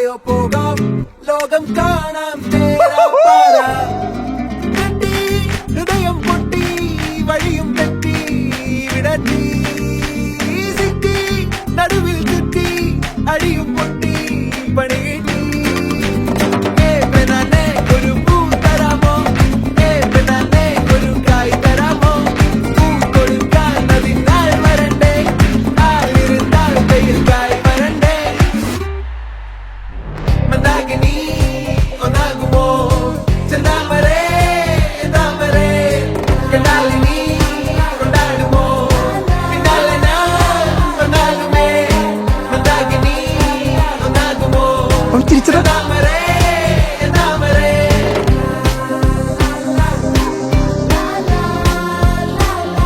എവിടെയോ പോകാം ലോകം കാണാം തേരാ പാരാ കെട്ടി ഹൃദയം പൊട്ടി വഴിയും തെറ്റി വിടറ്റി സിറ്റി നടുവിൽ ചുറ്റി അടിയും പൊട്ടി പണി കിട്ടി ഒരു പൂ തരാമോ ഒരു കായ് തരാമോ പൂ കൊടുക്കാൻ അതിനാൾ വരണ്ടേ ആളിരുന്നാൽ വെയിൽ കായ് വരണ്ടേ മന്ദാകിനി ഒന്നാകുമോ ചെന്താമരേ താമരേ കണ്ടാലിനി കൊണ്ടാടുമോ പിന്നാലെ ഞാൻ വന്നാലുമേ മന്ദാകിനി ഒന്നാകുമോ ചെന്താമരേ താമരേ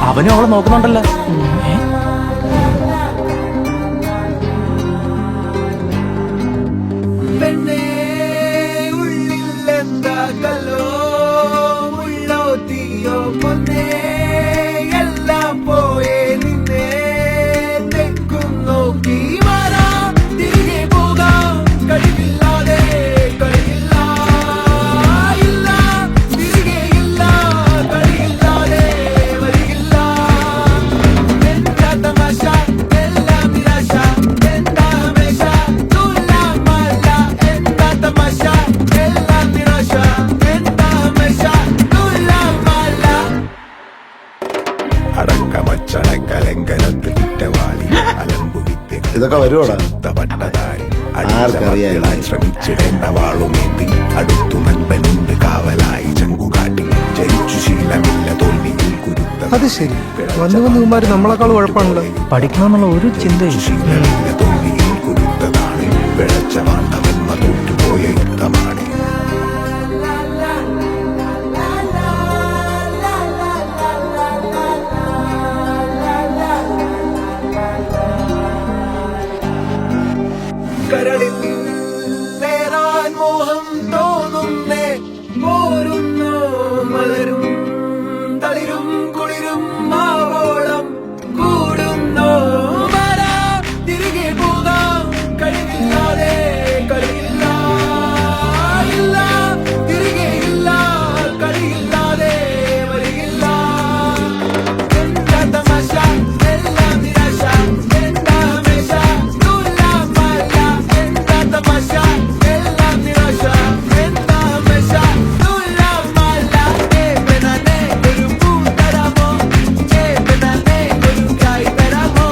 അവനും അവളെ നോക്കുന്നുണ്ടല്ലോ. പെണ്ണേ ഉള്ളിൽ എന്താ കല്ലോ ഉള്ളോ തീയോ പൊന്നേ എല്ലാം പോയേ നിന്നെ തെക്കും നോക്കി മാറാ തിരികെ പോകാം കഴിവില്ലാതെ കഴിയില്ല ഇല്ല തിരികെ ഇല്ല കളിയില്ലാതെ വരികില്ല എന്താ തമാശ എല്ലാം നിരാശ എന്താ ഹമേശ തുലാമല്ല എന്താ തമാശ എല്ലാം നിരാശ എന്താ ഹമേശ തുലാമല്ല അടക്കമച്ചടക്കലങ്കനത്ത് കുറ്റവാളി അലമ്പു ഇതൊക്കെ വരുവോടാ? വിത്തപ്പെട്ടതായി ആർക്കറിയാം? ശ്രമിച്ചിടേണ്ട വാളുമേന്തി അടുത്തു നൻപനുണ്ട് കാവലായി ചങ്കുകാട്ടി ജയിച്ചു ശീലമില്ല തോൽവിയിൽ കുരുത്ത അത് ശരി, വന്നു വന്നുമാര് നമ്മളെക്കാൾ ഉഴപ്പാണല്ലോ. പഠിക്കണമെന്നുള്ള ഒരു ചിന്തയും ശീലമില്ല തോൽവിയിൽ കുരുത്തതാണ് പിഴച്ച വാണ്ടവന്മ തോറ്റുപോയ യുദ്ധമാണ് കരളിൽ നേരാൻ മോഹം തോന്നുന്നേ പോരുന്നു മലരും തളിരും കുളിരും മാവോളം കൂടുന്നു വരാ തിരികെ പോകാം കഴിവില്ലാതെ കളിയില്ല ഇല്ല തിരികെ ഇല്ല കളിയില്ലാതെ വരികില്ല എന്താ തമാശ എല്ലാം നിരാശ എന്താ ഹമേശ തുലാമല്ല എന്താ തമാശ എല്ലാം നിരാശ എന്താ ഹമേശ തുലാമല്ല പെണ്ണേ ഒരു പൂ തരാമോ പെണ്ണേ ഒരു കായ് തരാമോ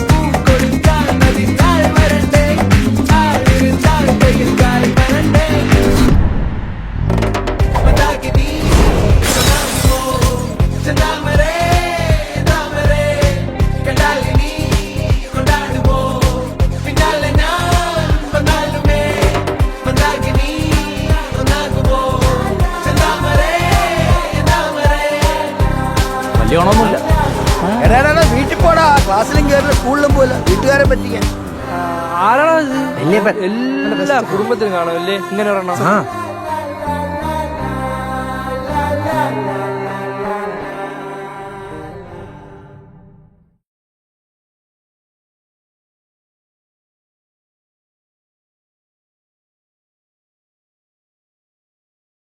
പൂ കൊടുക്കാൻ അതിനാൾ വരണ്ടേ ആളിരുന്നാൽ വെയിൽ കായ് വരണ്ടേ മന്ദാകിനി ഒന്നാകുമോ ചെന്താമരേ താമരേ കണ്ടാലിനി കൊണ്ടാടുമോ പിന്നാലെ ഞാൻ വന്നാലുമേ മന്ദാകിനി ഒന്നാകുമോ ചെന്താമരേ താമരേ വലിയ ഓണമൊന്നുമില്ല. എടാ വീട്ടിൽ പോടാ, ക്ലാസ്സിലും കയറില്ല സ്കൂളിലും പോലെ വീട്ടുകാരെ പറ്റിക്കാൻ. ആരാണോ ഇത്? വല്യപ്പൻ. എല്ലാ കുടുംബത്തിലും കാണുമല്ലേ ഇങ്ങനെ ഒരെണ്ണം? ആ